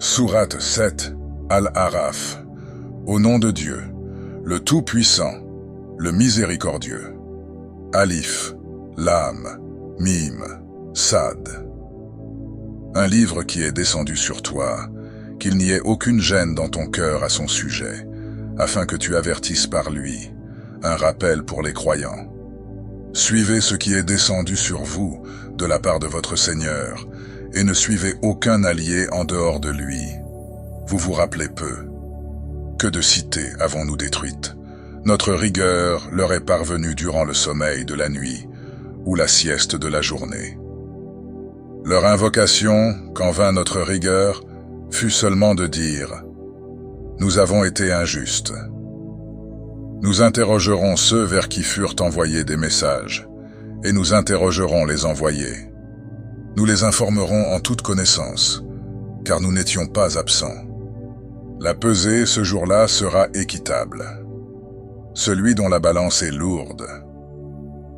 Sourate 7, Al-Araf. Au nom de Dieu, le Tout-Puissant, le Miséricordieux. Alif, Lam, Mim, Sad. Un livre qui est descendu sur toi, qu'il n'y ait aucune gêne dans ton cœur à son sujet, afin que tu avertisses par lui, un rappel pour les croyants. Suivez ce qui est descendu sur vous de la part de votre Seigneur, et ne suivez aucun allié en dehors de lui. Vous vous rappelez peu. Que de cités avons-nous détruites? Notre rigueur leur est parvenue durant le sommeil de la nuit ou la sieste de la journée. Leur invocation, quand vint notre rigueur, fut seulement de dire « Nous avons été injustes ». Nous interrogerons ceux vers qui furent envoyés des messages, et nous interrogerons les envoyés. Nous les informerons en toute connaissance, car nous n'étions pas absents. La pesée ce jour-là sera équitable. Celui dont la balance est lourde,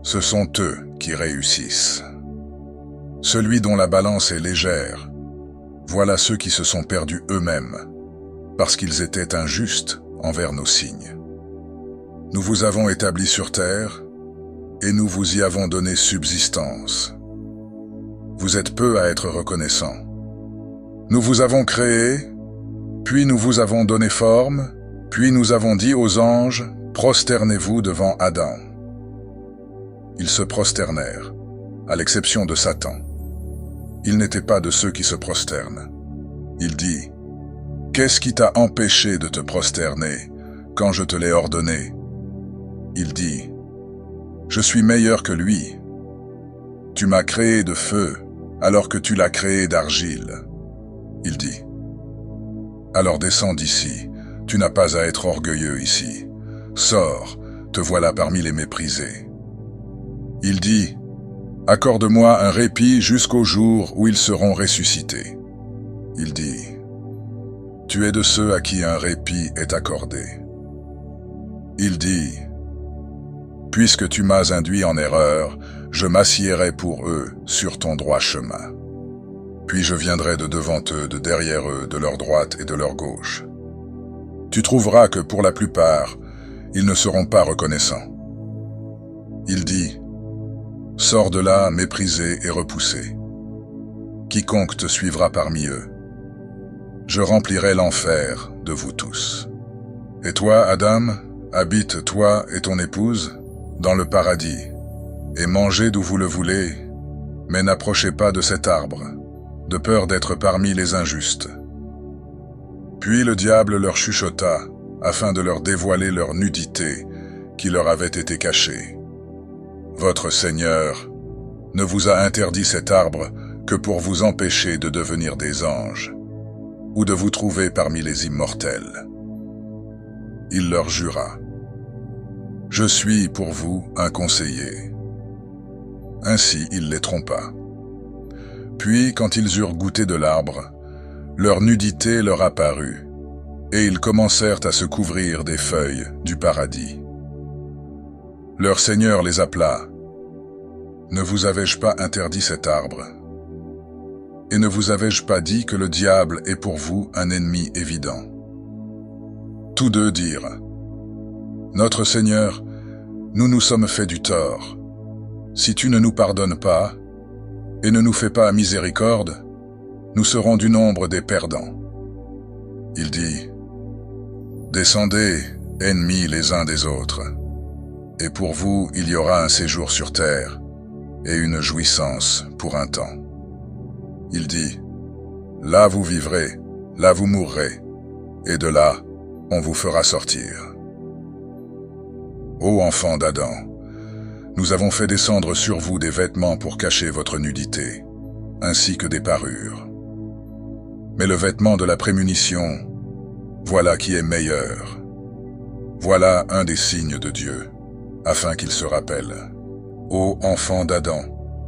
ce sont eux qui réussissent. Celui dont la balance est légère, voilà ceux qui se sont perdus eux-mêmes, parce qu'ils étaient injustes envers nos signes. Nous vous avons établis sur terre, et nous vous y avons donné subsistance. Vous êtes peu à être reconnaissants. Nous vous avons créé, puis nous vous avons donné forme, puis nous avons dit aux anges, prosternez-vous devant Adam. Ils se prosternèrent, à l'exception de Satan. Il n'était pas de ceux qui se prosternent. Il dit, qu'est-ce qui t'a empêché de te prosterner quand je te l'ai ordonné? Il dit, je suis meilleur que lui. Tu m'as créé de feu, alors que tu l'as créé d'argile. Il dit, alors descends d'ici, tu n'as pas à être orgueilleux ici. Sors, te voilà parmi les méprisés. Il dit, accorde-moi un répit jusqu'au jour où ils seront ressuscités. Il dit, tu es de ceux à qui un répit est accordé. Il dit, puisque tu m'as induit en erreur, je m'assiérai pour eux sur ton droit chemin. Puis je viendrai de devant eux, de derrière eux, de leur droite et de leur gauche. Tu trouveras que pour la plupart, ils ne seront pas reconnaissants. Il dit, sors de là, méprisé et repoussé. Quiconque te suivra parmi eux. Je remplirai l'enfer de vous tous. Et toi, Adam, habite toi et ton épouse dans le paradis, et mangez d'où vous le voulez, mais n'approchez pas de cet arbre, de peur d'être parmi les injustes. Puis le diable leur chuchota, afin de leur dévoiler leur nudité, qui leur avait été cachée. Votre Seigneur ne vous a interdit cet arbre que pour vous empêcher de devenir des anges, ou de vous trouver parmi les immortels. Il leur jura, je suis pour vous un conseiller. Ainsi il les trompa. Puis, quand ils eurent goûté de l'arbre, leur nudité leur apparut, et ils commencèrent à se couvrir des feuilles du paradis. Leur Seigneur les appela. Ne vous avais-je pas interdit cet arbre? Et ne vous avais-je pas dit que le diable est pour vous un ennemi évident? Tous deux dirent, notre Seigneur, nous nous sommes fait du tort. Si tu ne nous pardonnes pas, et ne nous fais pas miséricorde, nous serons du nombre des perdants. Il dit, descendez, ennemis les uns des autres, et pour vous il y aura un séjour sur terre, et une jouissance pour un temps. Il dit, là vous vivrez, là vous mourrez, et de là on vous fera sortir. Ô enfants d'Adam, nous avons fait descendre sur vous des vêtements pour cacher votre nudité, ainsi que des parures. Mais le vêtement de la prémunition, voilà qui est meilleur. Voilà un des signes de Dieu, afin qu'il se rappelle. Ô enfants d'Adam,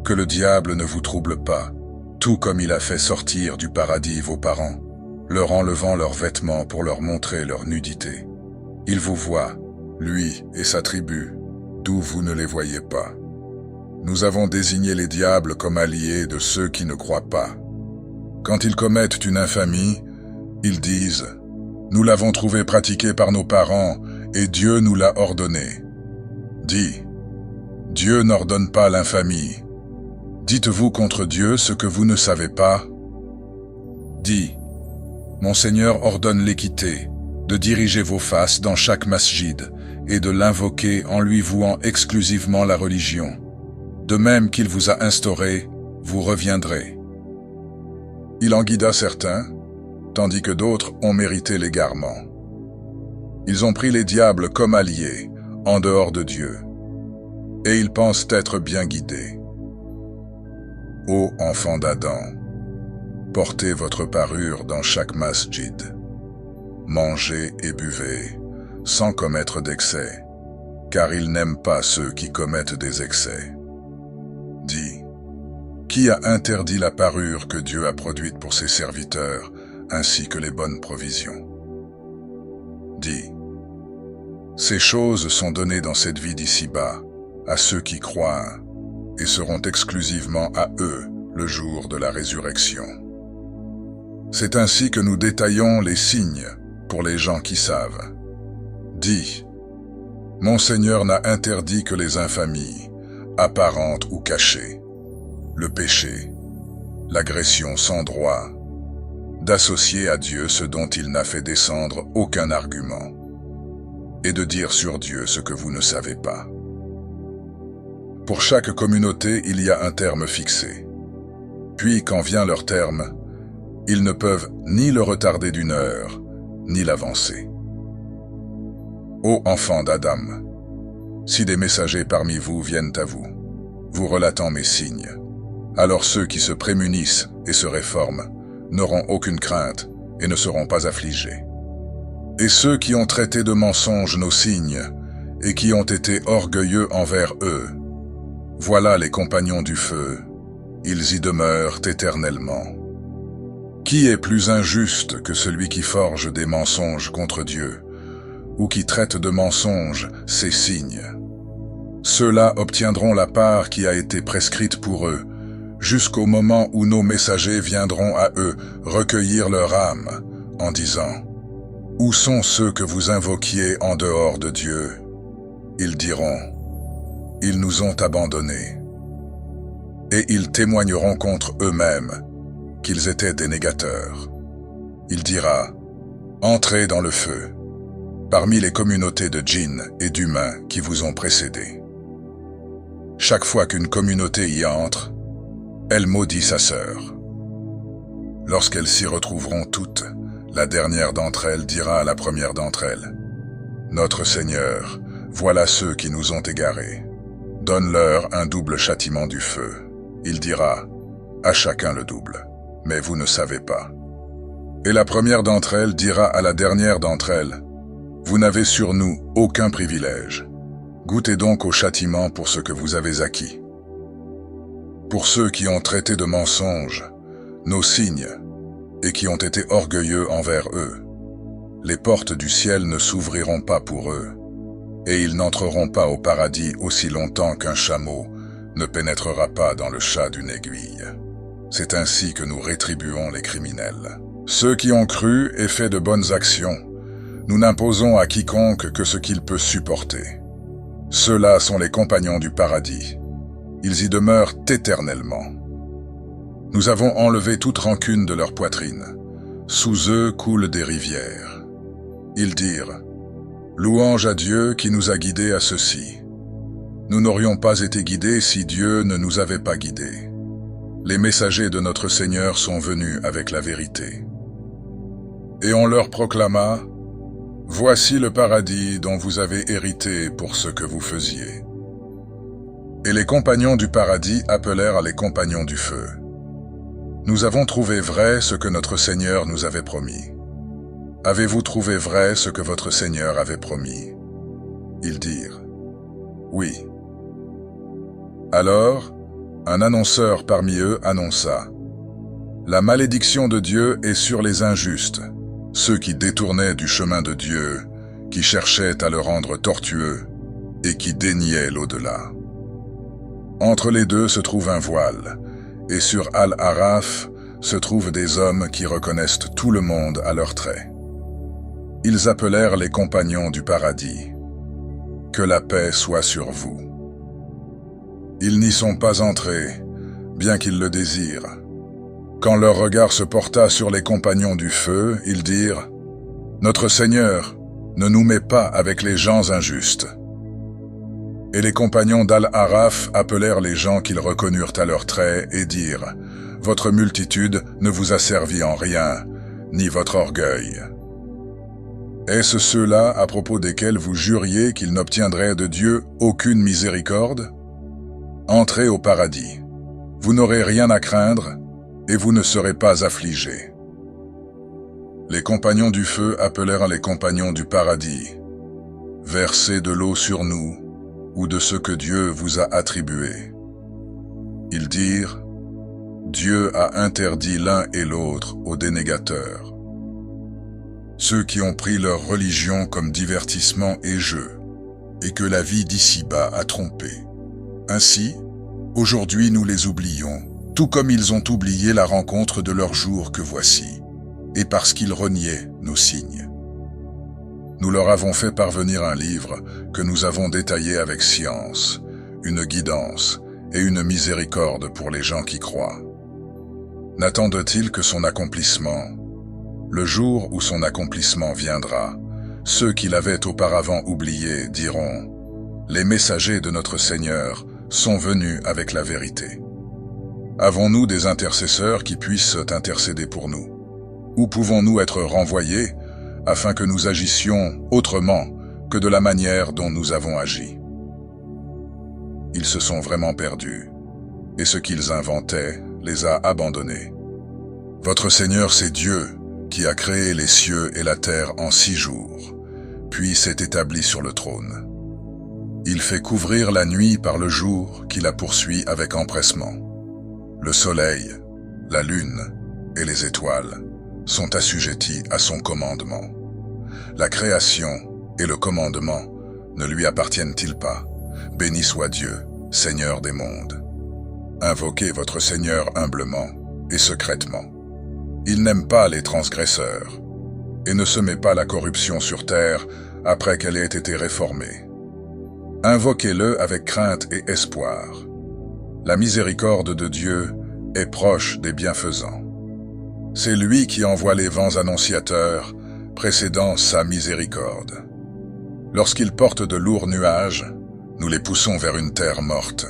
que le diable ne vous trouble pas, tout comme il a fait sortir du paradis vos parents, leur enlevant leurs vêtements pour leur montrer leur nudité. Il vous voit, lui et sa tribu, d'où vous ne les voyez pas. Nous avons désigné les diables comme alliés de ceux qui ne croient pas. Quand ils commettent une infamie, Ils disent, « Nous l'avons trouvé pratiqué par nos parents, et Dieu nous l'a ordonné. » Dis, « Dieu n'ordonne pas l'infamie. Dites-vous contre Dieu ce que vous ne savez pas. » Dis, « Mon Seigneur ordonne l'équité, de diriger vos faces dans chaque masjid, et de l'invoquer en lui vouant exclusivement la religion. De même qu'il vous a instauré, vous reviendrez. » Il en guida certains, tandis que d'autres ont mérité l'égarement. Ils ont pris les diables comme alliés, en dehors de Dieu, et ils pensent être bien guidés. Ô enfants d'Adam, portez votre parure dans chaque masjid. Mangez et buvez, sans commettre d'excès, car il n'aime pas ceux qui commettent des excès. Dis, qui a interdit la parure que Dieu a produite pour ses serviteurs, ainsi que les bonnes provisions? Dis, ces choses sont données dans cette vie d'ici-bas, à ceux qui croient, et seront exclusivement à eux le jour de la résurrection. C'est ainsi que nous détaillons les signes pour les gens qui savent. Dis, mon Seigneur n'a interdit que les infamies, apparentes ou cachées, le péché, l'agression sans droit, d'associer à Dieu ce dont il n'a fait descendre aucun argument, et de dire sur Dieu ce que vous ne savez pas. Pour chaque communauté, il y a un terme fixé. Puis, quand vient leur terme, ils ne peuvent ni le retarder d'une heure, ni l'avancer. Ô enfants d'Adam, si des messagers parmi vous viennent à vous, vous relatant mes signes, alors ceux qui se prémunissent et se réforment n'auront aucune crainte et ne seront pas affligés. Et ceux qui ont traité de mensonges nos signes et qui ont été orgueilleux envers eux, voilà les compagnons du feu, ils y demeurent éternellement. Qui est plus injuste que celui qui forge des mensonges contre Dieu, ou qui traite de mensonges ses signes? Ceux-là obtiendront la part qui a été prescrite pour eux, jusqu'au moment où nos messagers viendront à eux recueillir leur âme, en disant, « Où sont ceux que vous invoquiez en dehors de Dieu ?» Ils diront, « Ils nous ont abandonnés. » Et ils témoigneront contre eux-mêmes qu'ils étaient des négateurs. Il dira, « Entrez dans le feu, parmi les communautés de djinns et d'humains qui vous ont précédés. » Chaque fois qu'une communauté y entre, elle maudit sa sœur. Lorsqu'elles s'y retrouveront toutes, la dernière d'entre elles dira à la première d'entre elles, « Notre Seigneur, voilà ceux qui nous ont égarés. Donne-leur un double châtiment du feu. » Il dira, « À chacun le double, mais vous ne savez pas. » Et la première d'entre elles dira à la dernière d'entre elles, « Vous n'avez sur nous aucun privilège. Goûtez donc au châtiment pour ce que vous avez acquis. » Pour ceux qui ont traité de mensonges nos signes et qui ont été orgueilleux envers eux, les portes du ciel ne s'ouvriront pas pour eux, et ils n'entreront pas au paradis aussi longtemps qu'un chameau ne pénétrera pas dans le chat d'une aiguille. C'est ainsi que nous rétribuons les criminels. Ceux qui ont cru et fait de bonnes actions, nous n'imposons à quiconque que ce qu'il peut supporter. Ceux-là sont les compagnons du paradis. Ils y demeurent éternellement. Nous avons enlevé toute rancune de leur poitrine. Sous eux coulent des rivières. Ils dirent, « Louange à Dieu qui nous a guidés à ceci. Nous n'aurions pas été guidés si Dieu ne nous avait pas guidés. Les messagers de notre Seigneur sont venus avec la vérité. » Et on leur proclama, « Voici le paradis dont vous avez hérité pour ce que vous faisiez. » Et les compagnons du paradis appelèrent à les compagnons du feu. « Nous avons trouvé vrai ce que notre Seigneur nous avait promis. Avez-vous trouvé vrai ce que votre Seigneur avait promis? » Ils dirent, « Oui. » Alors, un annonceur parmi eux annonça, « La malédiction de Dieu est sur les injustes, ceux qui détournaient du chemin de Dieu, qui cherchaient à le rendre tortueux et qui déniaient l'au-delà. » Entre les deux se trouve un voile, et sur Al-Araf se trouvent des hommes qui reconnaissent tout le monde à leurs traits. Ils appelèrent les compagnons du paradis. Que la paix soit sur vous. Ils n'y sont pas entrés, bien qu'ils le désirent. Quand leur regard se porta sur les compagnons du feu, ils dirent « Notre Seigneur, ne nous mets pas avec les gens injustes. » Et les compagnons d'Al-Araf appelèrent les gens qu'ils reconnurent à leurs traits et dirent « Votre multitude ne vous a servi en rien, ni votre orgueil. » Est-ce ceux-là à propos desquels vous juriez qu'ils n'obtiendraient de Dieu aucune miséricorde? Entrez au paradis. Vous n'aurez rien à craindre et vous ne serez pas affligés. Les compagnons du feu appelèrent les compagnons du paradis. Versez de l'eau sur nous ou de ce que Dieu vous a attribué. Ils dirent, Dieu a interdit l'un et l'autre aux dénégateurs. Ceux qui ont pris leur religion comme divertissement et jeu, et que la vie d'ici-bas a trompé. Ainsi, aujourd'hui nous les oublions, tout comme ils ont oublié la rencontre de leur jour que voici, et parce qu'ils reniaient nos signes. Nous leur avons fait parvenir un livre que nous avons détaillé avec science, une guidance et une miséricorde pour les gens qui croient. N'attendent-ils que son accomplissement? Le jour où son accomplissement viendra, ceux qui l'avaient auparavant oublié diront « Les messagers de notre Seigneur sont venus avec la vérité. » Avons-nous des intercesseurs qui puissent intercéder pour nous? Où pouvons-nous être renvoyés afin que nous agissions autrement que de la manière dont nous avons agi? Ils se sont vraiment perdus, et ce qu'ils inventaient les a abandonnés. Votre Seigneur, c'est Dieu, qui a créé les cieux et la terre en 6 jours, puis s'est établi sur le trône. Il fait couvrir la nuit par le jour qui la poursuit avec empressement. Le soleil, la lune et les étoiles sont assujettis à son commandement. La création et le commandement ne lui appartiennent-ils pas? Béni soit Dieu, Seigneur des mondes. Invoquez votre Seigneur humblement et secrètement. Il n'aime pas les transgresseurs et ne se met pas la corruption sur terre après qu'elle ait été réformée. Invoquez-le avec crainte et espoir. La miséricorde de Dieu est proche des bienfaisants. C'est lui qui envoie les vents annonciateurs, précédant sa miséricorde. Lorsqu'ils portent de lourds nuages, nous les poussons vers une terre morte.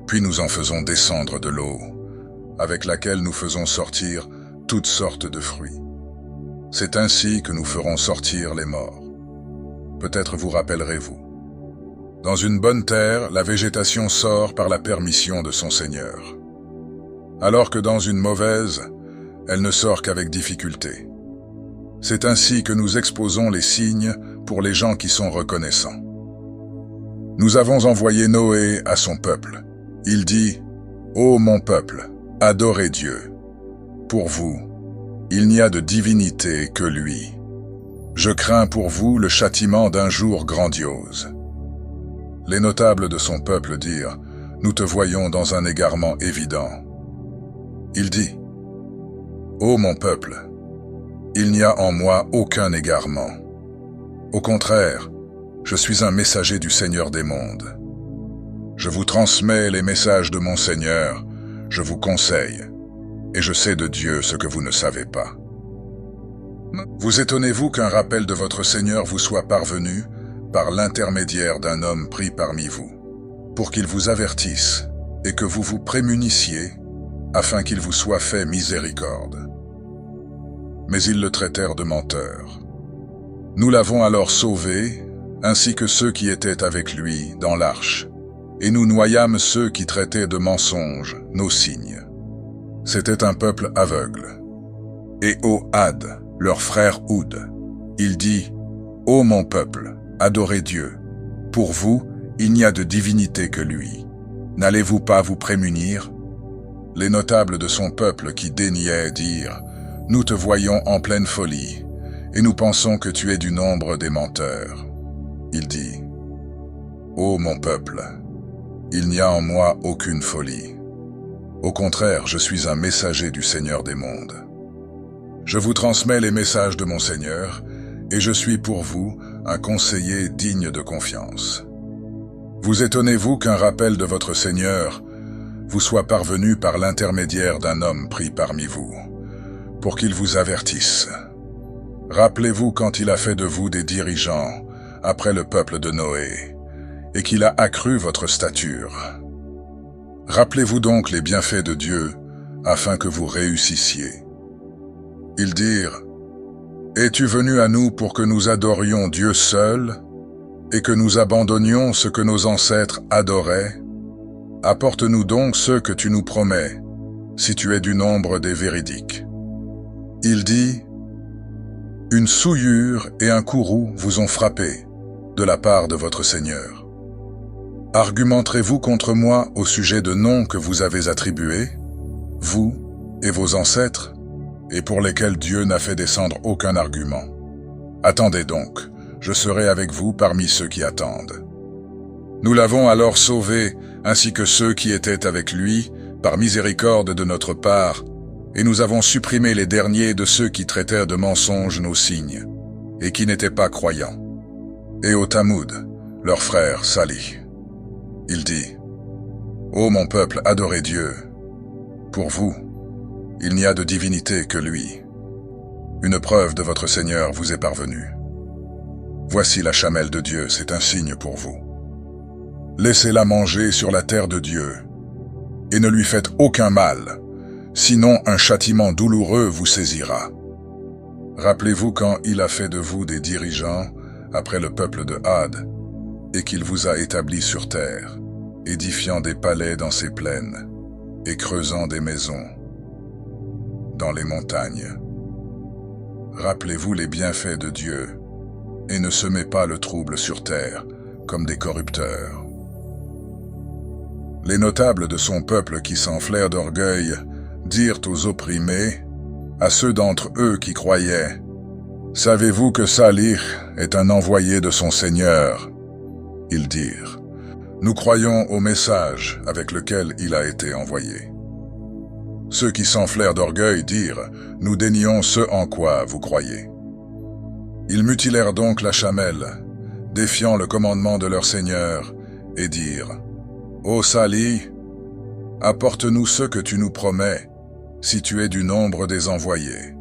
Puis nous en faisons descendre de l'eau, avec laquelle nous faisons sortir toutes sortes de fruits. C'est ainsi que nous ferons sortir les morts. Peut-être vous rappellerez-vous. Dans une bonne terre, la végétation sort par la permission de son Seigneur. Alors que dans une mauvaise, elle ne sort qu'avec difficulté. C'est ainsi que nous exposons les signes pour les gens qui sont reconnaissants. Nous avons envoyé Noé à son peuple. Il dit, « Ô mon peuple, adorez Dieu. Pour vous, il n'y a de divinité que lui. Je crains pour vous le châtiment d'un jour grandiose. » Les notables de son peuple dirent, « Nous te voyons dans un égarement évident. » Il dit, « Ô mon peuple, il n'y a en moi aucun égarement. Au contraire, je suis un messager du Seigneur des mondes. Je vous transmets les messages de mon Seigneur, je vous conseille, et je sais de Dieu ce que vous ne savez pas. Vous étonnez-vous qu'un rappel de votre Seigneur vous soit parvenu par l'intermédiaire d'un homme pris parmi vous, pour qu'il vous avertisse et que vous vous prémunissiez afin qu'il vous soit fait miséricorde. » Mais ils le traitèrent de menteur. Nous l'avons alors sauvé, ainsi que ceux qui étaient avec lui dans l'arche, et nous noyâmes ceux qui traitaient de mensonges nos signes. C'était un peuple aveugle. Et au Had, leur frère Houd, il dit, « Ô mon peuple, adorez Dieu. Pour vous, il n'y a de divinité que lui. N'allez-vous pas vous prémunir ?» Les notables de son peuple qui déniaient dirent, « Nous te voyons en pleine folie, et nous pensons que tu es du nombre des menteurs. » Il dit, « Ô mon peuple, il n'y a en moi aucune folie. Au contraire, je suis un messager du Seigneur des mondes. Je vous transmets les messages de mon Seigneur, et je suis pour vous un conseiller digne de confiance. Vous étonnez-vous qu'un rappel de votre Seigneur vous soit parvenu par l'intermédiaire d'un homme pris parmi vous, pour qu'il vous avertisse. Rappelez-vous quand il a fait de vous des dirigeants après le peuple de Noé, et qu'il a accru votre stature. Rappelez-vous donc les bienfaits de Dieu, afin que vous réussissiez. Ils dirent, « Es-tu venu à nous pour que nous adorions Dieu seul, et que nous abandonnions ce que nos ancêtres adoraient? Apporte-nous donc ceux que tu nous promets, si tu es du nombre des véridiques. » Il dit, « Une souillure et un courroux vous ont frappé de la part de votre Seigneur. Argumenterez-vous contre moi au sujet de noms que vous avez attribués, vous et vos ancêtres, et pour lesquels Dieu n'a fait descendre aucun argument? Attendez donc, je serai avec vous parmi ceux qui attendent. » Nous l'avons alors sauvé, ainsi que ceux qui étaient avec lui, par miséricorde de notre part, et nous avons supprimé les derniers de ceux qui traitèrent de mensonges nos signes, et qui n'étaient pas croyants. Et au Tamoud, leur frère Salih, il dit, « Ô mon peuple, adorez Dieu. Pour vous, il n'y a de divinité que lui. Une preuve de votre Seigneur vous est parvenue. Voici la chamelle de Dieu, c'est un signe pour vous. Laissez-la manger sur la terre de Dieu, et ne lui faites aucun mal, sinon un châtiment douloureux vous saisira. Rappelez-vous quand il a fait de vous des dirigeants après le peuple de Had, et qu'il vous a établis sur terre, édifiant des palais dans ses plaines, et creusant des maisons dans les montagnes. Rappelez-vous les bienfaits de Dieu, et ne semez pas le trouble sur terre, comme des corrupteurs. Les notables de son peuple qui s'enflèrent d'orgueil dirent aux opprimés, à ceux d'entre eux qui croyaient, « Savez-vous que Salih est un envoyé de son Seigneur ?» Ils dirent, « Nous croyons au message avec lequel il a été envoyé. » Ceux qui s'enflèrent d'orgueil dirent, « Nous dénions ce en quoi vous croyez. » Ils mutilèrent donc la chamelle, défiant le commandement de leur Seigneur, et dirent, « Ô Salih, apporte-nous ce que tu nous promets, si tu es du nombre des envoyés. »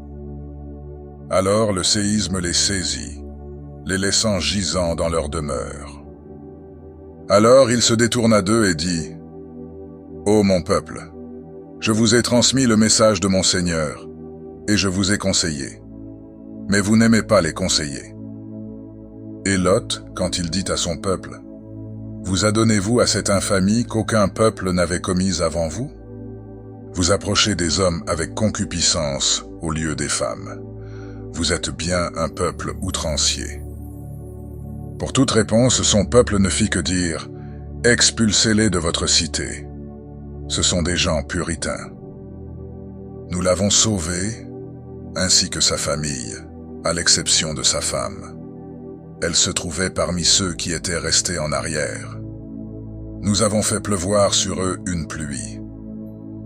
Alors le séisme les saisit, les laissant gisants dans leur demeure. Alors il se détourna d'eux et dit, « Ô mon peuple, je vous ai transmis le message de mon Seigneur, et je vous ai conseillé. Mais vous n'aimez pas les conseillers. » Et Lot, quand il dit à son peuple, « Vous adonnez-vous à cette infamie qu'aucun peuple n'avait commise avant vous? Vous approchez des hommes avec concupiscence au lieu des femmes. Vous êtes bien un peuple outrancier. » Pour toute réponse, son peuple ne fit que dire, « Expulsez-les de votre cité. Ce sont des gens puritains. » Nous l'avons sauvé, ainsi que sa famille, à l'exception de sa femme. Elle se trouvait parmi ceux qui étaient restés en arrière. Nous avons fait pleuvoir sur eux une pluie.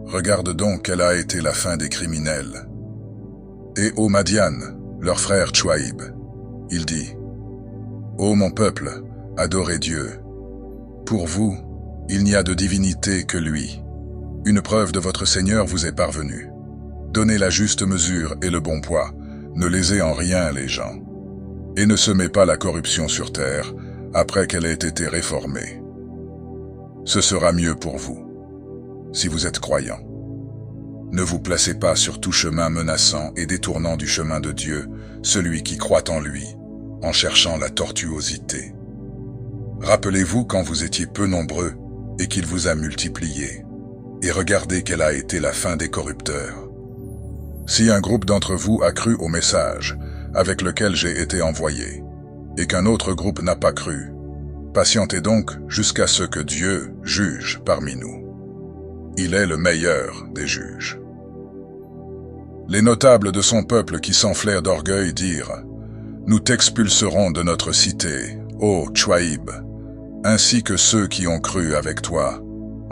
Regarde donc quelle a été la fin des criminels. Et au Madian, leur frère Tchouaïb, il dit, « Ô mon peuple, adorez Dieu. Pour vous, il n'y a de divinité que lui. Une preuve de votre Seigneur vous est parvenue. Donnez la juste mesure et le bon poids, ne lésez en rien les gens. Et ne semez pas la corruption sur terre, après qu'elle ait été réformée. Ce sera mieux pour vous, si vous êtes croyants. Ne vous placez pas sur tout chemin menaçant et détournant du chemin de Dieu, celui qui croit en lui, en cherchant la tortuosité. Rappelez-vous quand vous étiez peu nombreux et qu'il vous a multipliés. Et regardez quelle a été la fin des corrupteurs. Si un groupe d'entre vous a cru au message avec lequel j'ai été envoyé, et qu'un autre groupe n'a pas cru, patientez donc jusqu'à ce que Dieu juge parmi nous. Il est le meilleur des juges. Les notables de son peuple qui s'enflèrent d'orgueil dirent, « Nous t'expulserons de notre cité, ô Tchouaïb, ainsi que ceux qui ont cru avec toi,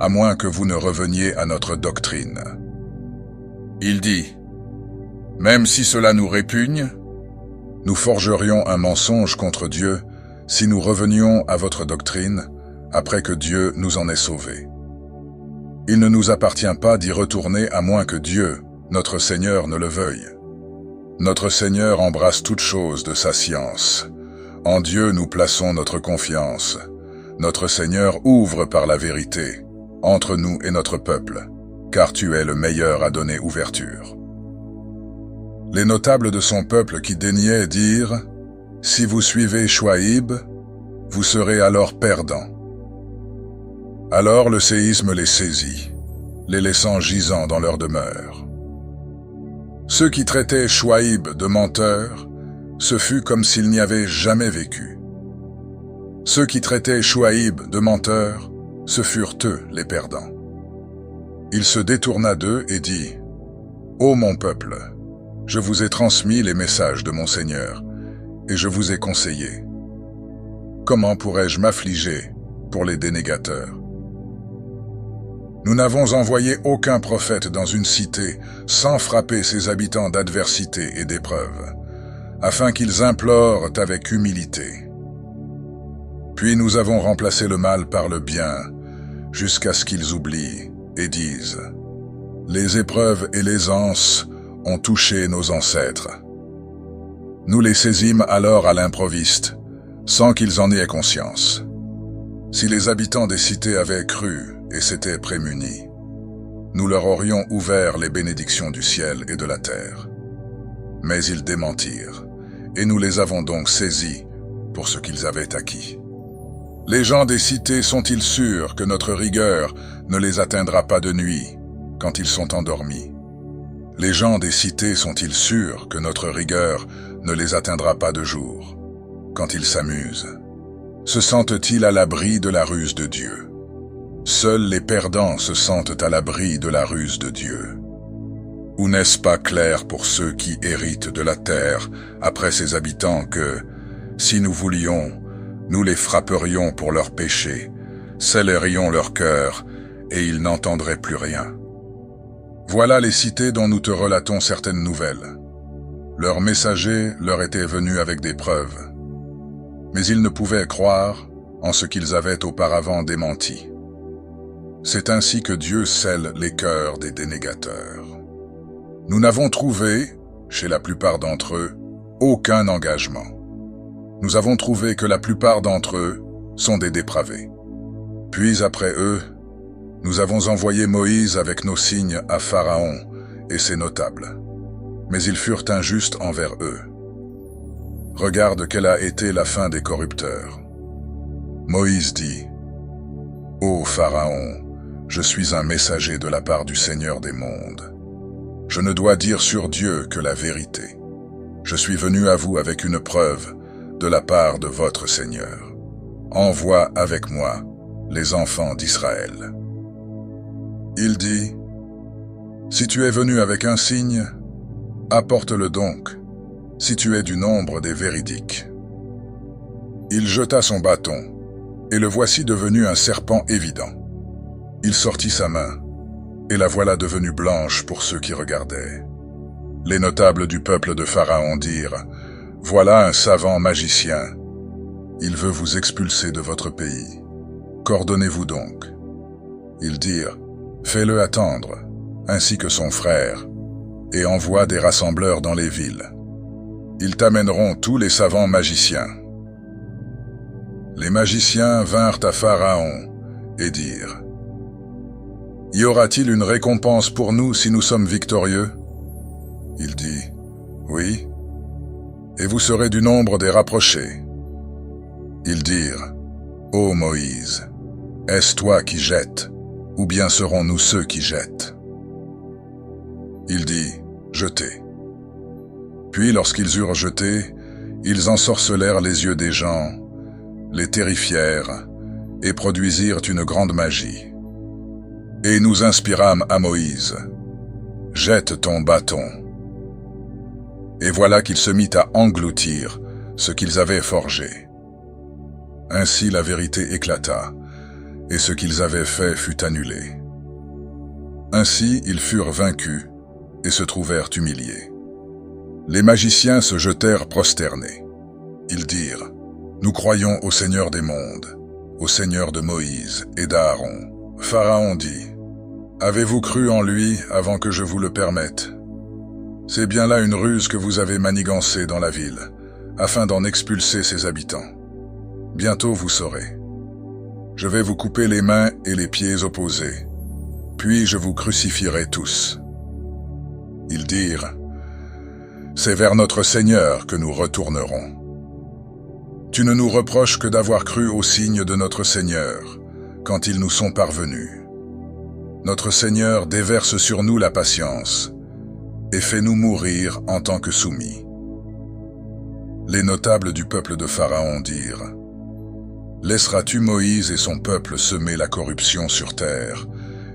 à moins que vous ne reveniez à notre doctrine. » Il dit, « Même si cela nous répugne, nous forgerions un mensonge contre Dieu si nous revenions à votre doctrine après que Dieu nous en ait sauvés. Il ne nous appartient pas d'y retourner à moins que Dieu, notre Seigneur, ne le veuille. Notre Seigneur embrasse toutes choses de sa science. En Dieu nous plaçons notre confiance. Notre Seigneur ouvre par la vérité, entre nous et notre peuple, car tu es le meilleur à donner ouverture. » Les notables de son peuple qui daignaient dirent, « Si vous suivez Chouaïb, vous serez alors perdants. » Alors le séisme les saisit, les laissant gisants dans leur demeure. Ceux qui traitaient Chouaïb de menteur, ce fut comme s'il n'y avait jamais vécu. Ceux qui traitaient Chouaïb de menteur, ce furent eux les perdants. Il se détourna d'eux et dit, « Ô mon peuple, je vous ai transmis les messages de mon Seigneur, et je vous ai conseillé. Comment pourrais-je m'affliger pour les dénégateurs? Nous n'avons envoyé aucun prophète dans une cité sans frapper ses habitants d'adversité et d'épreuve, afin qu'ils implorent avec humilité. Puis nous avons remplacé le mal par le bien, jusqu'à ce qu'ils oublient et disent, « Les épreuves et les anses ont touché nos ancêtres. » Nous les saisîmes alors à l'improviste, sans qu'ils en aient conscience. Si les habitants des cités avaient cru et s'étaient prémunis, nous leur aurions ouvert les bénédictions du ciel et de la terre. Mais ils démentirent, et nous les avons donc saisis pour ce qu'ils avaient acquis. Les gens des cités sont-ils sûrs que notre rigueur ne les atteindra pas de nuit, quand ils sont endormis? Les gens des cités sont-ils sûrs que notre rigueur ne les atteindra pas de jour, quand ils s'amusent? Se sentent-ils à l'abri de la ruse de Dieu? Seuls les perdants se sentent à l'abri de la ruse de Dieu. Ou n'est-ce pas clair pour ceux qui héritent de la terre après ses habitants que, si nous voulions, nous les frapperions pour leurs péchés, scellerions leur cœur, et ils n'entendraient plus rien? Voilà les cités dont nous te relatons certaines nouvelles. Leurs messagers leur étaient venus avec des preuves, mais ils ne pouvaient croire en ce qu'ils avaient auparavant démenti. C'est ainsi que Dieu scelle les cœurs des dénégateurs. Nous n'avons trouvé, chez la plupart d'entre eux, aucun engagement. Nous avons trouvé que la plupart d'entre eux sont des dépravés. Puis après eux, nous avons envoyé Moïse avec nos signes à Pharaon et ses notables. Mais ils furent injustes envers eux. Regarde quelle a été la fin des corrupteurs. Moïse dit, « Ô Pharaon, je suis un messager de la part du Seigneur des mondes. Je ne dois dire sur Dieu que la vérité. Je suis venu à vous avec une preuve de la part de votre Seigneur. Envoie avec moi les enfants d'Israël. » Il dit, « Si tu es venu avec un signe, apporte-le donc, si tu es du nombre des véridiques. » Il jeta son bâton, et le voici devenu un serpent évident. Il sortit sa main, et la voilà devenue blanche pour ceux qui regardaient. Les notables du peuple de Pharaon dirent, « Voilà un savant magicien. Il veut vous expulser de votre pays. Qu'ordonnez-vous donc? » Ils dirent, « Fais-le attendre, ainsi que son frère, et envoie des rassembleurs dans les villes. Ils t'amèneront tous les savants magiciens. » Les magiciens vinrent à Pharaon et dirent, « Y aura-t-il une récompense pour nous si nous sommes victorieux? » Il dit, « Oui, et vous serez du nombre des rapprochés. » Ils dirent, « Ô Moïse, est-ce toi qui jettes, ou bien serons-nous ceux qui jettent? » Il dit, « Jetez. » Puis lorsqu'ils eurent jeté, ils ensorcelèrent les yeux des gens, les terrifièrent et produisirent une grande magie. Et nous inspirâmes à Moïse, « Jette ton bâton. » Et voilà qu'il se mit à engloutir ce qu'ils avaient forgé. Ainsi la vérité éclata, et ce qu'ils avaient fait fut annulé. Ainsi ils furent vaincus et se trouvèrent humiliés. Les magiciens se jetèrent prosternés. Ils dirent, « Nous croyons au Seigneur des mondes, au Seigneur de Moïse et d'Aaron. » Pharaon dit, « Avez-vous cru en lui avant que je vous le permette? C'est bien là une ruse que vous avez manigancée dans la ville, afin d'en expulser ses habitants. Bientôt vous saurez. Je vais vous couper les mains et les pieds opposés, puis je vous crucifierai tous. » Ils dirent, « C'est vers notre Seigneur que nous retournerons. Tu ne nous reproches que d'avoir cru aux signes de notre Seigneur, quand ils nous sont parvenus. Notre Seigneur déverse sur nous la patience, et fait-nous mourir en tant que soumis. » Les notables du peuple de Pharaon dirent, « Laisseras-tu Moïse et son peuple semer la corruption sur terre,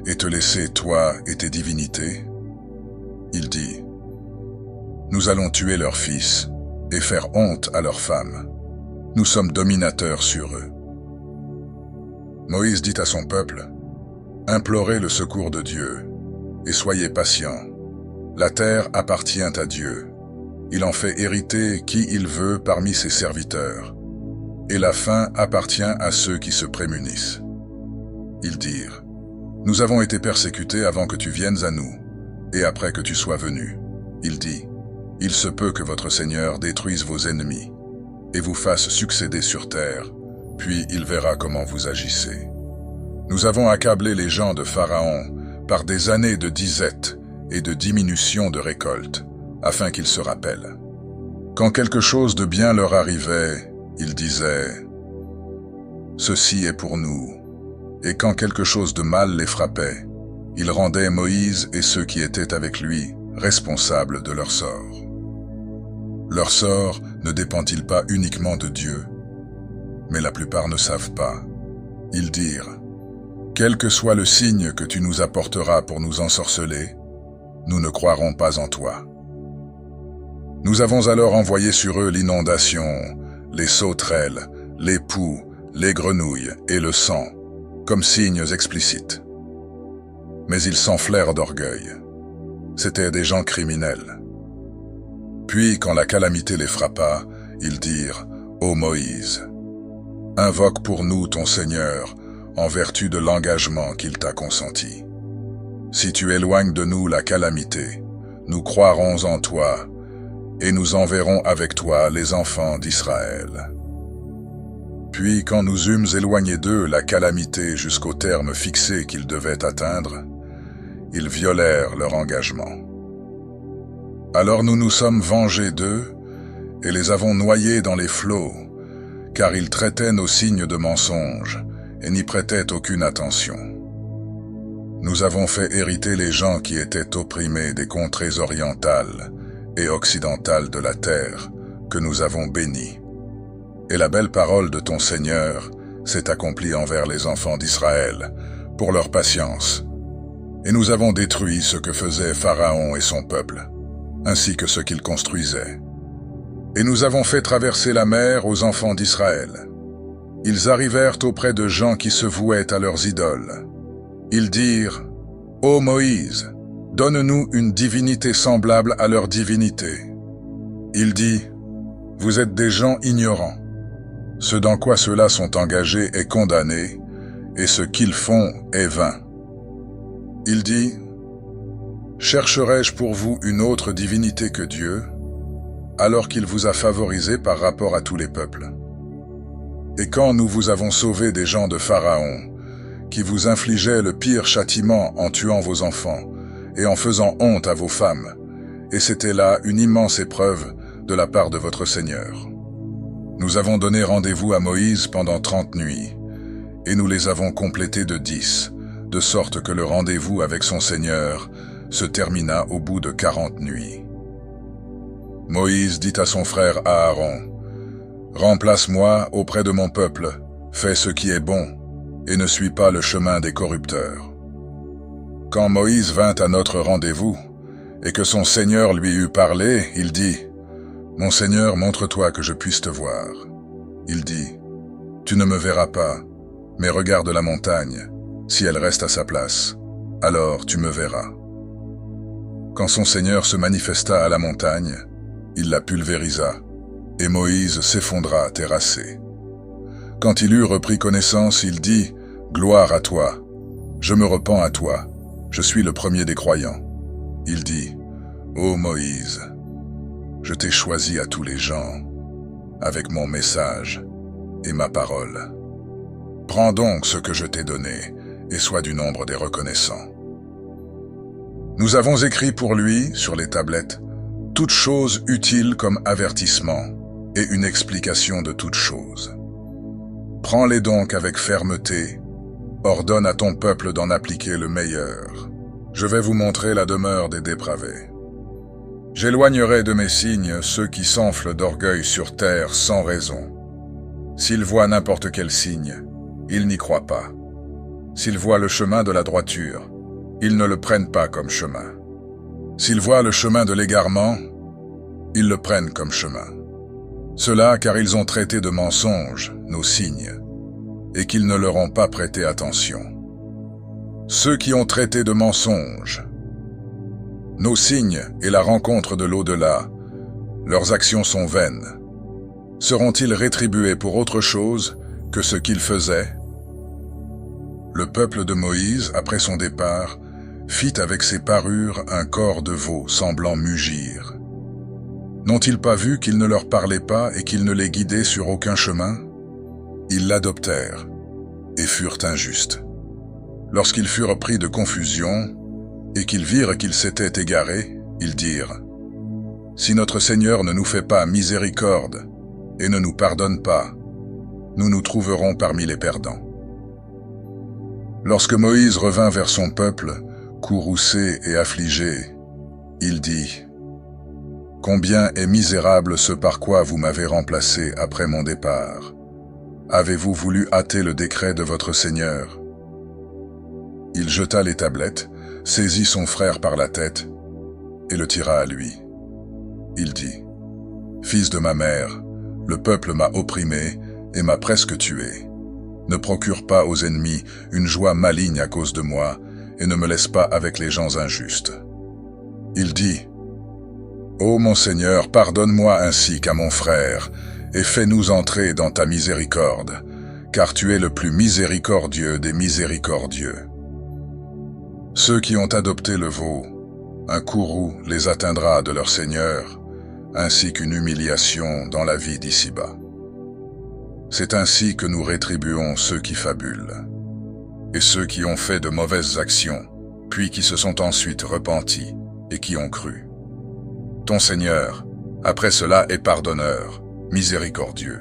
et te laisser, toi et tes divinités? » Il dit, « Nous allons tuer leurs fils et faire honte à leurs femmes. Nous sommes dominateurs sur eux. » Moïse dit à son peuple, « Implorez le secours de Dieu, et soyez patients. La terre appartient à Dieu. Il en fait hériter qui il veut parmi ses serviteurs. Et la faim appartient à ceux qui se prémunissent. » Ils dirent, « Nous avons été persécutés avant que tu viennes à nous, et après que tu sois venu. » Il dit, « Il se peut que votre Seigneur détruise vos ennemis, et vous fasse succéder sur terre, puis il verra comment vous agissez. Nous avons accablé les gens de Pharaon par des années de disette et de diminution de récolte, afin qu'ils se rappellent. Quand quelque chose de bien leur arrivait, ils disaient, « Ceci est pour nous. » Et quand quelque chose de mal les frappait, ils rendaient Moïse et ceux qui étaient avec lui responsables de leur sort. Leur sort ne dépend-il pas uniquement de Dieu? Mais la plupart ne savent pas. Ils dirent, « Quel que soit le signe que tu nous apporteras pour nous ensorceler, nous ne croirons pas en toi. » Nous avons alors envoyé sur eux l'inondation, les sauterelles, les poux, les grenouilles et le sang, comme signes explicites. Mais ils s'enflèrent d'orgueil. C'étaient des gens criminels. Puis, quand la calamité les frappa, ils dirent, « Ô Moïse, invoque pour nous ton Seigneur, en vertu de l'engagement qu'il t'a consenti. Si tu éloignes de nous la calamité, nous croirons en toi, et nous enverrons avec toi les enfants d'Israël. » Puis, quand nous eûmes éloigné d'eux la calamité jusqu'au terme fixé qu'ils devaient atteindre, ils violèrent leur engagement. Alors nous nous sommes vengés d'eux et les avons noyés dans les flots, car ils traitaient nos signes de mensonges et n'y prêtaient aucune attention. Nous avons fait hériter les gens qui étaient opprimés des contrées orientales et occidentales de la terre, que nous avons bénis. Et la belle parole de ton Seigneur s'est accomplie envers les enfants d'Israël, pour leur patience. Et nous avons détruit ce que faisait Pharaon et son peuple, ainsi que ce qu'il construisait. Et nous avons fait traverser la mer aux enfants d'Israël. Ils arrivèrent auprès de gens qui se vouaient à leurs idoles. Ils dirent, « Ô Moïse, donne-nous une divinité semblable à leur divinité. » Il dit, « Vous êtes des gens ignorants. Ce dans quoi ceux-là sont engagés est condamné, et ce qu'ils font est vain. » Il dit, « Chercherai-je pour vous une autre divinité que Dieu, alors qu'il vous a favorisé par rapport à tous les peuples? Et quand nous vous avons sauvé des gens de Pharaon, qui vous infligeaient le pire châtiment en tuant vos enfants et en faisant honte à vos femmes, et c'était là une immense épreuve de la part de votre Seigneur. Nous avons donné rendez-vous à Moïse pendant 30 nuits, et nous les avons complétés de 10, de sorte que le rendez-vous avec son Seigneur se termina au bout de 40 nuits. Moïse dit à son frère Aaron, « Remplace-moi auprès de mon peuple, fais ce qui est bon, et ne suis pas le chemin des corrupteurs. » Quand Moïse vint à notre rendez-vous, et que son Seigneur lui eut parlé, il dit, « Mon Seigneur, montre-toi que je puisse te voir. » Il dit, « Tu ne me verras pas, Mais regarde la montagne, si elle reste à sa place, alors tu me verras. » Quand son Seigneur se manifesta à la montagne, il la pulvérisa, et Moïse s'effondra terrassé. Quand il eut repris connaissance, il dit « Gloire à toi, je me repens à toi, je suis le premier des croyants. » Il dit « Ô Moïse, je t'ai choisi à tous les gens, avec mon message et ma parole. Prends donc ce que je t'ai donné, et sois du nombre des reconnaissants. » Nous avons écrit pour lui, sur les tablettes, toutes choses utiles comme avertissement et une explication de toutes choses. Prends-les donc avec fermeté, ordonne à ton peuple d'en appliquer le meilleur. Je vais vous montrer la demeure des dépravés. J'éloignerai de mes signes ceux qui s'enflent d'orgueil sur terre sans raison. S'ils voient n'importe quel signe, ils n'y croient pas. S'ils voient le chemin de la droiture, ils ne le prennent pas comme chemin. S'ils voient le chemin de l'égarement, ils le prennent comme chemin. Cela car ils ont traité de mensonges nos signes, et qu'ils ne leur ont pas prêté attention. Ceux qui ont traité de mensonges nos signes et la rencontre de l'au-delà, leurs actions sont vaines. Seront-ils rétribués pour autre chose que ce qu'ils faisaient? Le peuple de Moïse, après son départ, fit avec ses parures un corps de veau semblant mugir. N'ont-ils pas vu qu'il ne leur parlait pas et qu'il ne les guidait sur aucun chemin? Ils l'adoptèrent et furent injustes. Lorsqu'ils furent pris de confusion et qu'ils virent qu'ils s'étaient égarés, ils dirent « Si notre Seigneur ne nous fait pas miséricorde et ne nous pardonne pas, nous nous trouverons parmi les perdants. » Lorsque Moïse revint vers son peuple, courroucé et affligé, il dit « Combien est misérable ce par quoi vous m'avez remplacé après mon départ. Avez-vous voulu hâter le décret de votre Seigneur ?» Il jeta les tablettes, saisit son frère par la tête et le tira à lui. Il dit « Fils de ma mère, le peuple m'a opprimé et m'a presque tué. Ne procure pas aux ennemis une joie maligne à cause de moi et ne me laisse pas avec les gens injustes. » Il dit « Ô mon Seigneur, pardonne-moi ainsi qu'à mon frère et fais-nous entrer dans ta miséricorde, car tu es le plus miséricordieux des miséricordieux. » Ceux qui ont adopté le veau, un courroux les atteindra de leur Seigneur, ainsi qu'une humiliation dans la vie d'ici-bas. C'est ainsi que nous rétribuons ceux qui fabulent, et ceux qui ont fait de mauvaises actions, puis qui se sont ensuite repentis et qui ont cru. Ton Seigneur, après cela, est pardonneur, miséricordieux.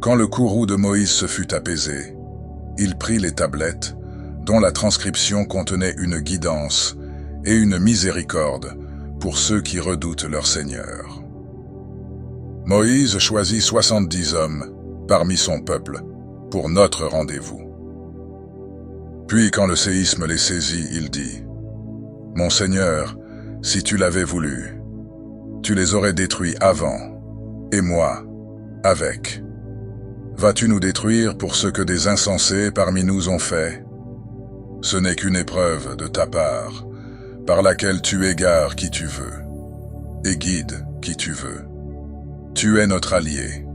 Quand le courroux de Moïse se fut apaisé, il prit les tablettes, dont la transcription contenait une guidance et une miséricorde pour ceux qui redoutent leur Seigneur. Moïse choisit 70 hommes parmi son peuple pour notre rendez-vous. Puis quand le séisme les saisit, il dit « Mon Seigneur, si tu l'avais voulu, tu les aurais détruits avant, et moi, avec. Vas-tu nous détruire pour ce que des insensés parmi nous ont fait? Ce n'est qu'une épreuve de ta part, par laquelle tu égares qui tu veux, et guides qui tu veux. Tu es notre allié.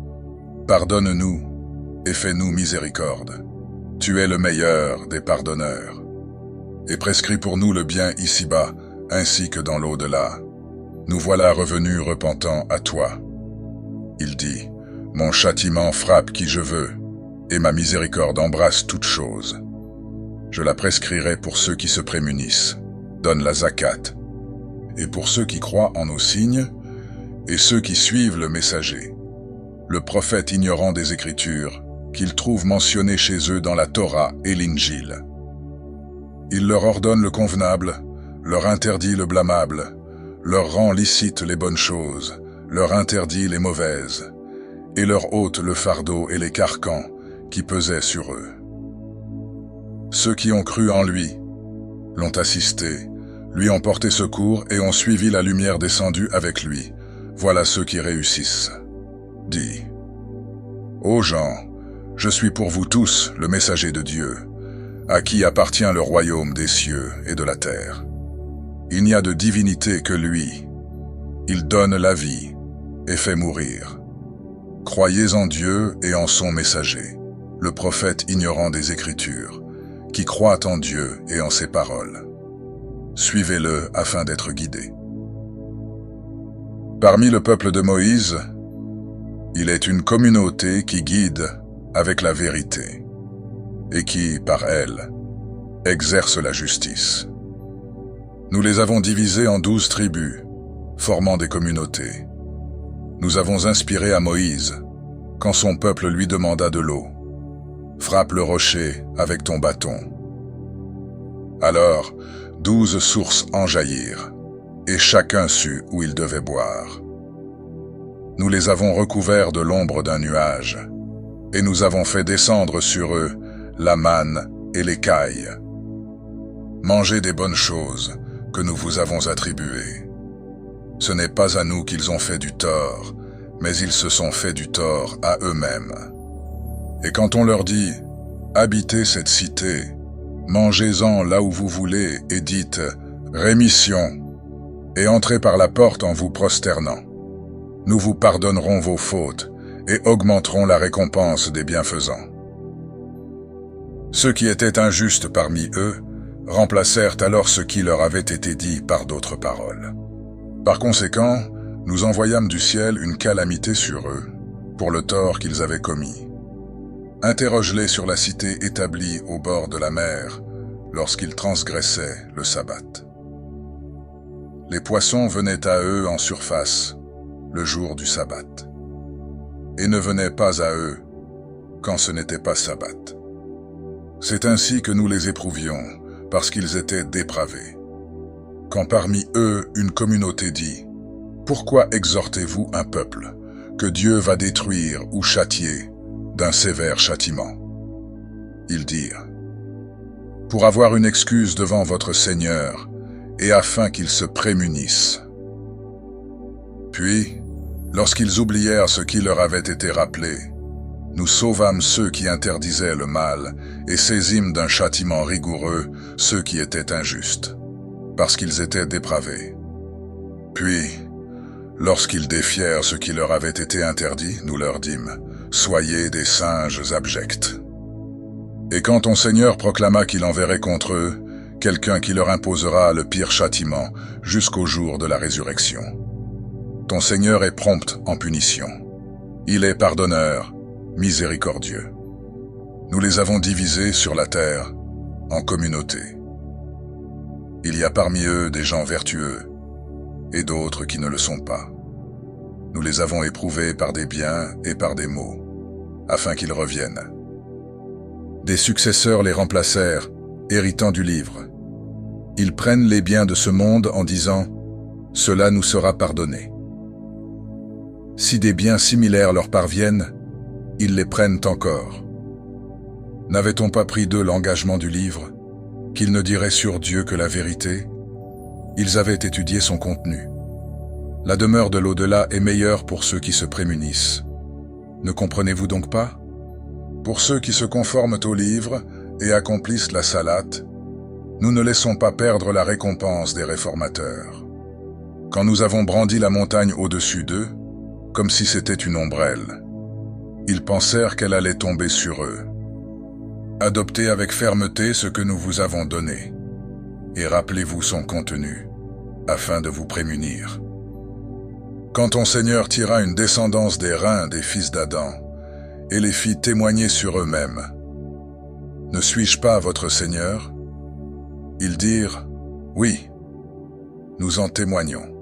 Pardonne-nous et fais-nous miséricorde. Tu es le meilleur des pardonneurs. Et prescris pour nous le bien ici-bas, ainsi que dans l'au-delà. Nous voilà revenus repentants à toi. » Il dit, « Mon châtiment frappe qui je veux, et ma miséricorde embrasse toutes choses. Je la prescrirai pour ceux qui se prémunissent, donne la zakat, et pour ceux qui croient en nos signes, et ceux qui suivent le messager, le prophète ignorant des Écritures, qu'ils trouvent mentionnés chez eux dans la Torah et l'Injil. Il leur ordonne le convenable, leur interdit le blâmable, leur rend licite les bonnes choses, leur interdit les mauvaises, et leur ôte le fardeau et les carcans qui pesaient sur eux. Ceux qui ont cru en lui, l'ont assisté, lui ont porté secours et ont suivi la lumière descendue avec lui. Voilà ceux qui réussissent. Dis, ô gens, Je suis pour vous tous le messager de Dieu, à qui appartient le royaume des cieux et de la terre. Il n'y a de divinité que lui. Il donne la vie et fait mourir. Croyez en Dieu et en son messager, le prophète ignorant des Écritures, qui croit en Dieu et en ses paroles. Suivez-le afin d'être guidé. Parmi le peuple de Moïse, il est une communauté qui guide avec la vérité et qui, par elle, exerce la justice. Nous les avons divisés en 12 tribus, formant des communautés. Nous avons inspiré à Moïse, quand son peuple lui demanda de l'eau. Frappe le rocher avec ton bâton. Alors, 12 sources en jaillirent, et chacun sut où il devait boire. Nous les avons recouverts de l'ombre d'un nuage, et nous avons fait descendre sur eux la manne et l'écaille. Mangez des bonnes choses que nous vous avons attribuées. Ce n'est pas à nous qu'ils ont fait du tort, mais ils se sont fait du tort à eux-mêmes. Et quand on leur dit « Habitez cette cité, mangez-en là où vous voulez et dites « Rémission » et entrez par la porte en vous prosternant. Nous vous pardonnerons vos fautes et augmenterons la récompense des bienfaisants. » Ceux qui étaient injustes parmi eux remplacèrent alors ce qui leur avait été dit par d'autres paroles. Par conséquent, nous envoyâmes du ciel une calamité sur eux, pour le tort qu'ils avaient commis. Interroge-les sur la cité établie au bord de la mer, lorsqu'ils transgressaient le sabbat. Les poissons venaient à eux en surface, le jour du sabbat, et ne venaient pas à eux quand ce n'était pas sabbat. C'est ainsi que nous les éprouvions, parce qu'ils étaient dépravés. Quand parmi eux une communauté dit « Pourquoi exhortez-vous un peuple que Dieu va détruire ou châtier d'un sévère châtiment ?» Ils dirent « Pour avoir une excuse devant votre Seigneur et afin qu'ils se prémunissent. » Puis, lorsqu'ils oublièrent ce qui leur avait été rappelé, nous sauvâmes ceux qui interdisaient le mal et saisîmes d'un châtiment rigoureux ceux qui étaient injustes, parce qu'ils étaient dépravés. Puis, lorsqu'ils défièrent ce qui leur avait été interdit, nous leur dîmes « Soyez des singes abjects. » Et quand ton Seigneur proclama qu'il enverrait contre eux quelqu'un qui leur imposera le pire châtiment jusqu'au jour de la résurrection. Ton Seigneur est prompt en punition. Il est pardonneur, miséricordieux. Nous les avons divisés sur la terre en communautés. Il y a parmi eux des gens vertueux et d'autres qui ne le sont pas. Nous les avons éprouvés par des biens et par des maux, afin qu'ils reviennent. Des successeurs les remplacèrent, héritant du livre. Ils prennent les biens de ce monde en disant « Cela nous sera pardonné ». Si des biens similaires leur parviennent, ils les prennent encore. N'avait-on pas pris d'eux l'engagement du livre, qu'ils ne diraient sur Dieu que la vérité? Ils avaient étudié son contenu. La demeure de l'au-delà est meilleure pour ceux qui se prémunissent. Ne comprenez-vous donc pas? Pour ceux qui se conforment au livre et accomplissent la salate, nous ne laissons pas perdre la récompense des réformateurs. Quand nous avons brandi la montagne au-dessus d'eux, comme si c'était une ombrelle, ils pensèrent qu'elle allait tomber sur eux. Adoptez avec fermeté ce que nous vous avons donné, et rappelez-vous son contenu, afin de vous prémunir. Quand ton Seigneur tira une descendance des reins des fils d'Adam, et les fit témoigner sur eux-mêmes, ne suis-je pas votre Seigneur? Ils dirent, oui, nous en témoignons.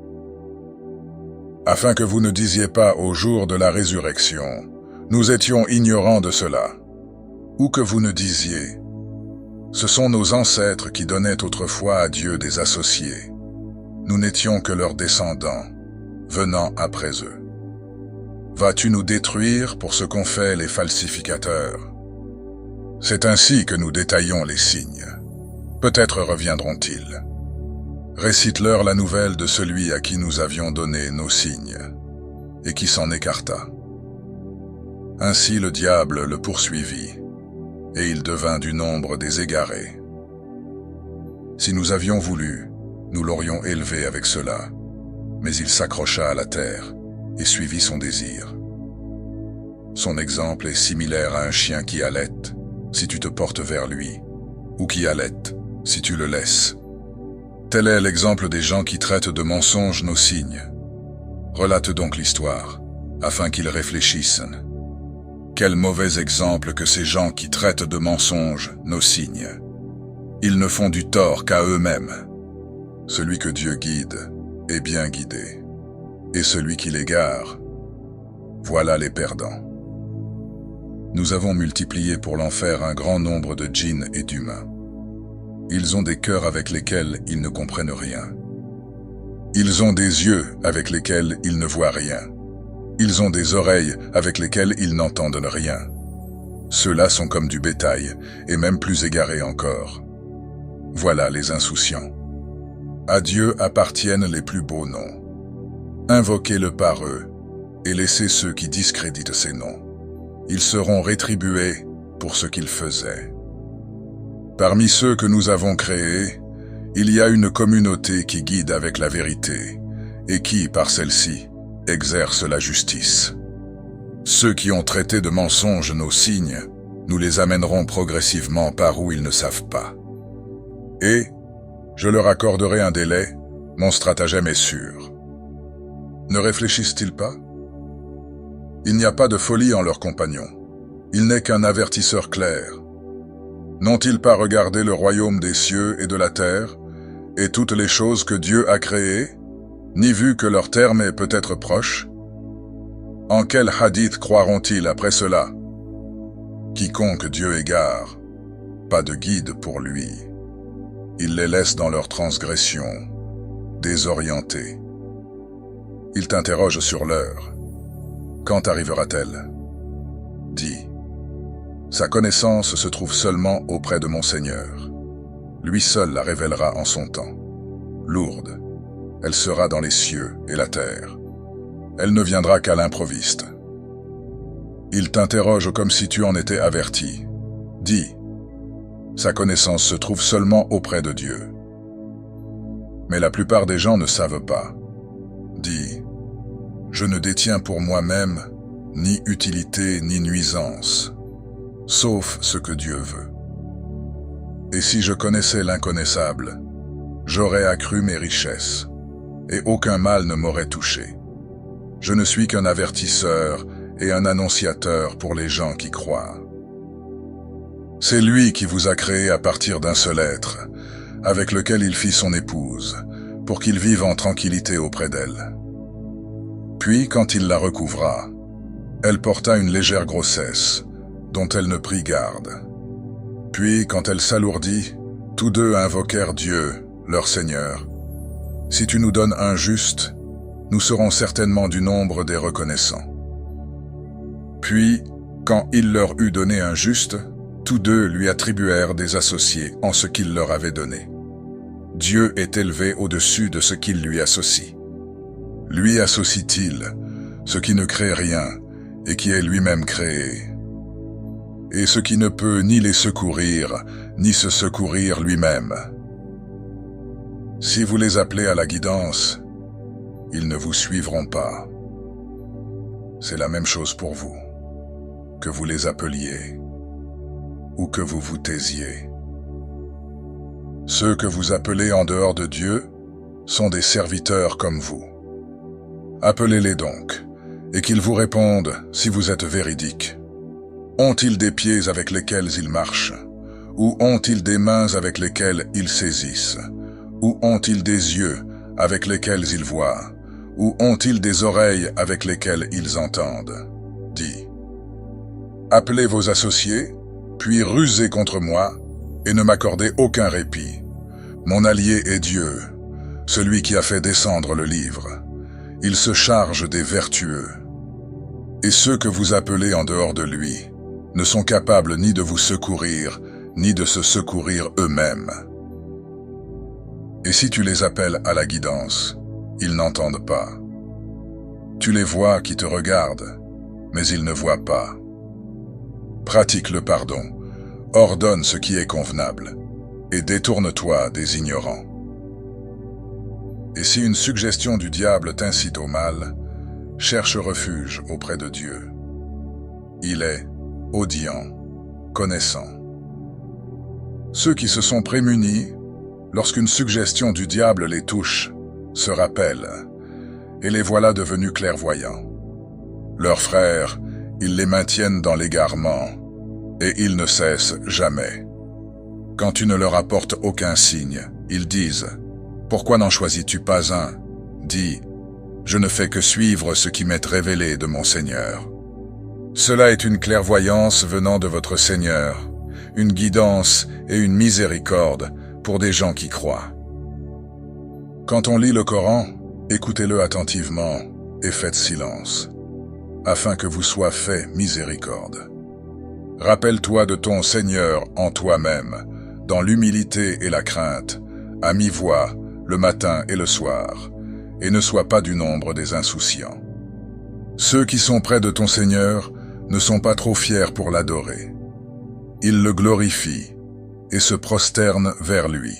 Afin que vous ne disiez pas au jour de la résurrection, nous étions ignorants de cela, ou que vous ne disiez, ce sont nos ancêtres qui donnaient autrefois à Dieu des associés, nous n'étions que leurs descendants, venant après eux. Vas-tu nous détruire pour ce qu'ont fait les falsificateurs? C'est ainsi que nous détaillons les signes. Peut-être reviendront-ils. Récite-leur la nouvelle de celui à qui nous avions donné nos signes, et qui s'en écarta. Ainsi le diable le poursuivit, et il devint du nombre des égarés. Si nous avions voulu, nous l'aurions élevé avec cela, mais il s'accrocha à la terre et suivit son désir. Son exemple est similaire à un chien qui halète si tu te portes vers lui, ou qui halète si tu le laisses. Tel est l'exemple des gens qui traitent de mensonges nos signes. Relate donc l'histoire, afin qu'ils réfléchissent. Quel mauvais exemple que ces gens qui traitent de mensonges nos signes. Ils ne font du tort qu'à eux-mêmes. Celui que Dieu guide est bien guidé, et celui qui l'égare, voilà les perdants. Nous avons multiplié pour l'enfer un grand nombre de djinns et d'humains. Ils ont des cœurs avec lesquels ils ne comprennent rien. Ils ont des yeux avec lesquels ils ne voient rien. Ils ont des oreilles avec lesquelles ils n'entendent rien. Ceux-là sont comme du bétail, et même plus égarés encore. Voilà les insouciants. À Dieu appartiennent les plus beaux noms. Invoquez-le par eux, et laissez ceux qui discréditent ces noms. Ils seront rétribués pour ce qu'ils faisaient. Parmi ceux que nous avons créés, il y a une communauté qui guide avec la vérité, et qui, par celle-ci, exerce la justice. Ceux qui ont traité de mensonges nos signes, nous les amènerons progressivement par où ils ne savent pas. Et, je leur accorderai un délai, mon stratagème est sûr. Ne réfléchissent-ils pas? Il n'y a pas de folie en leur compagnon. Il n'est qu'un avertisseur clair. N'ont-ils pas regardé le royaume des cieux et de la terre, et toutes les choses que Dieu a créées, ni vu que leur terme est peut-être proche? En quel hadith croiront-ils après cela? Quiconque Dieu égare, pas de guide pour lui. Il les laisse dans leur transgression, désorientés. Il t'interroge sur l'heure. Quand arrivera-t-elle? Dis. Sa connaissance se trouve seulement auprès de mon Seigneur. Lui seul la révélera en son temps. Lourde, elle sera dans les cieux et la terre. Elle ne viendra qu'à l'improviste. Il t'interroge comme si tu en étais averti. Dis. Sa connaissance se trouve seulement auprès de Dieu. Mais la plupart des gens ne savent pas. Dis. Je ne détiens pour moi-même ni utilité ni nuisance, sauf ce que Dieu veut. Et si je connaissais l'inconnaissable, j'aurais accru mes richesses, et aucun mal ne m'aurait touché. Je ne suis qu'un avertisseur et un annonciateur pour les gens qui croient. C'est lui qui vous a créé à partir d'un seul être, avec lequel il fit son épouse, pour qu'il vive en tranquillité auprès d'elle. Puis, quand il la recouvra, elle porta une légère grossesse, dont elle ne prit garde. Puis, quand elle s'alourdit, tous deux invoquèrent Dieu, leur Seigneur. Si tu nous donnes un juste, nous serons certainement du nombre des reconnaissants. Puis, quand il leur eut donné un juste, tous deux lui attribuèrent des associés en ce qu'il leur avait donné. Dieu est élevé au-dessus de ce qu'il lui associe. Lui associe-t-il ce qui ne crée rien et qui est lui-même créé, et ce qui ne peut ni les secourir, ni se secourir lui-même. Si vous les appelez à la guidance, ils ne vous suivront pas. C'est la même chose pour vous, que vous les appeliez ou que vous vous taisiez. Ceux que vous appelez en dehors de Dieu sont des serviteurs comme vous. Appelez-les donc, et qu'ils vous répondent si vous êtes véridique. Ont-ils des pieds avec lesquels ils marchent? Ou ont-ils des mains avec lesquelles ils saisissent? Ou ont-ils des yeux avec lesquels ils voient? Ou ont-ils des oreilles avec lesquelles ils entendent? Dis. Appelez vos associés, puis rusez contre moi, et ne m'accordez aucun répit. Mon allié est Dieu, celui qui a fait descendre le livre. Il se charge des vertueux. Et ceux que vous appelez en dehors de lui ne sont capables ni de vous secourir, ni de se secourir eux-mêmes. Et si tu les appelles à la guidance, ils n'entendent pas. Tu les vois qui te regardent, mais ils ne voient pas. pratique le pardon, ordonne ce qui est convenable, et détourne-toi des ignorants. Et si une suggestion du diable t'incite au mal, cherche refuge auprès de Dieu. Il est audient, connaissant. Ceux qui se sont prémunis, lorsqu'une suggestion du diable les touche, se rappellent, et les voilà devenus clairvoyants. Leurs frères, ils les maintiennent dans l'égarement, et ils ne cessent jamais. Quand tu ne leur apportes aucun signe, ils disent « Pourquoi n'en choisis-tu pas un ?» Dis « Je ne fais que suivre ce qui m'est révélé de mon Seigneur. » Cela est une clairvoyance venant de votre Seigneur, une guidance et une miséricorde pour des gens qui croient. Quand on lit le Coran, écoutez-le attentivement et faites silence, afin que vous soit fait miséricorde. Rappelle-toi de ton Seigneur en toi-même, dans l'humilité et la crainte, à mi-voix, le matin et le soir, et ne sois pas du nombre des insouciants. Ceux qui sont près de ton Seigneur ne sont pas trop fiers pour l'adorer. Ils le glorifient et se prosternent vers lui.